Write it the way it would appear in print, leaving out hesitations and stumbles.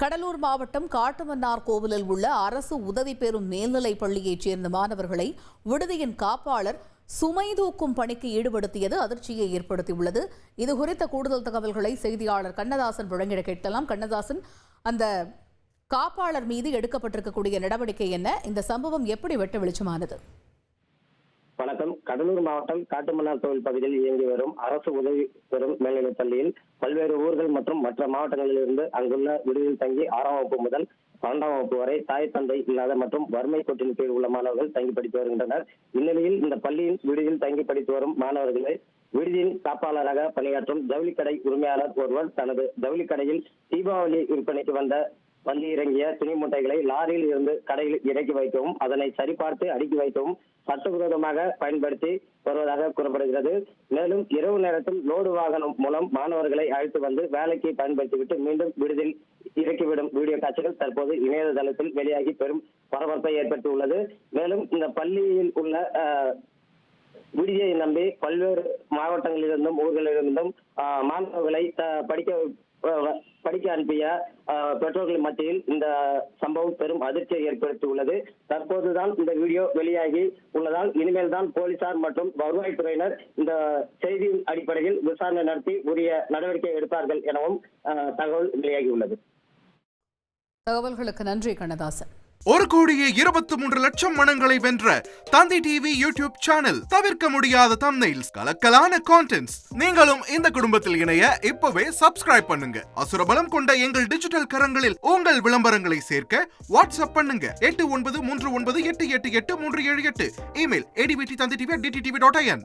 கடலூர் மாவட்டம் காட்டுமன்னார் கோவிலில் உள்ள அரசு உதவி பெறும் மேல்நிலைப் பள்ளியைச் சேர்ந்த மாணவர்களை விடுதியின் காப்பாளர் சுமை தூக்கும் பணிக்கு ஈடுபடுத்தியது அதிர்ச்சியை ஏற்படுத்தியுள்ளது. இதுகுறித்த கூடுதல் தகவல்களை செய்தியாளர் கண்ணதாசன் வழங்கிட கேட்கலாம். கண்ணதாசன், அந்த காப்பாளர் மீது எடுக்கப்பட்டிருக்கக்கூடிய நடவடிக்கை என்ன? இந்த சம்பவம் எப்படி வெட்ட வெளிச்சமானது? வணக்கம். கடலூர் மாவட்டம் காட்டுமன்னார் கோவில் பகுதியில் இயங்கி வரும் அரசு உதவி பெறும் மேல்நிலைப் பள்ளியில் பல்வேறு ஊர்கள் மற்றும் மற்ற மாவட்டங்களிலிருந்து அங்குள்ள விடுதியில் தங்கி 6ஆம் வகுப்பு முதல் 12ஆம் வகுப்பு வரை தாய் தந்தை இல்லாத மற்றும் வறுமை கோட்டின் கீழ் உள்ள மாணவர்கள் தங்கி படித்து வருகின்றனர். இந்நிலையில் இந்த பள்ளியின் விடுதியில் தங்கி படித்து வரும் மாணவர்களை விடுதியின் காப்பாளராக பணியாற்றும் ஜவுளிக்கடை உரிமையாளர் ஒருவர் தனது ஜவுளிக்கடையில் தீபாவளி விற்பனைக்கு வந்து இறங்கிய துணி மூட்டைகளை லாரியில் இருந்து கடையில் இறக்கி வைக்கவும் அதனை சரிபார்த்து அடுக்கி வைக்கவும் சட்டவிரோதமாக பயன்படுத்தி வருவதாக கூறப்படுகிறது. மேலும் இரவு நேரத்தில் லோடு வாகனம் மூலம் மாணவர்களை அழைத்து வந்து வேலைக்கு பயன்படுத்திவிட்டு மீண்டும் விடுதியில் இறக்கிவிடும் வீடியோ காட்சிகள் தற்போது இணையதளத்தில் வெளியாகி பெரும் பரபரப்பை ஏற்படுத்தியுள்ளது. மேலும் இந்த பள்ளியில் உள்ள விடுதியை நம்பி பல்வேறு மாவட்டங்களிலிருந்தும் ஊர்களிலிருந்தும் மாணவர்களை படிக்க அனுப்பிய பெற்றோர்கள் மத்தியில் இந்த சம்பவம் பெரும் அதிர்ச்சியை ஏற்படுத்தியுள்ளது. தற்போதுதான் இந்த வீடியோ வெளியாகி உள்ளதால் இனிமேல் தான் போலீசார் மற்றும் வருவாய்த்துறையினர் இந்த செய்தியின் அடிப்படையில் விசாரணை நடத்தி உரிய நடவடிக்கை எடுப்பார்கள் எனவும் தகவல் வெளியாகியுள்ளது. தகவல்களுக்கு நன்றி கண்ணதாசன். 1,23,00,000 மனங்களை வென்ற தந்தி டிவி யூடியூப் சேனல். தவிர்க்க முடியாத தம்ப்நெயில்ஸ், கலக்கலான கான்டென்ட்ஸ். நீங்களும் இந்த குடும்பத்தில் இணைய இப்பவே சப்ஸ்கிரைப் பண்ணுங்க. அசுரபலம் கொண்ட எங்கள் டிஜிட்டல் கரங்களில் உங்கள் விளம்பரங்களை சேர்க்க வாட்ஸ்அப் பண்ணுங்க. 8939888838. Email advttv@dttv.in.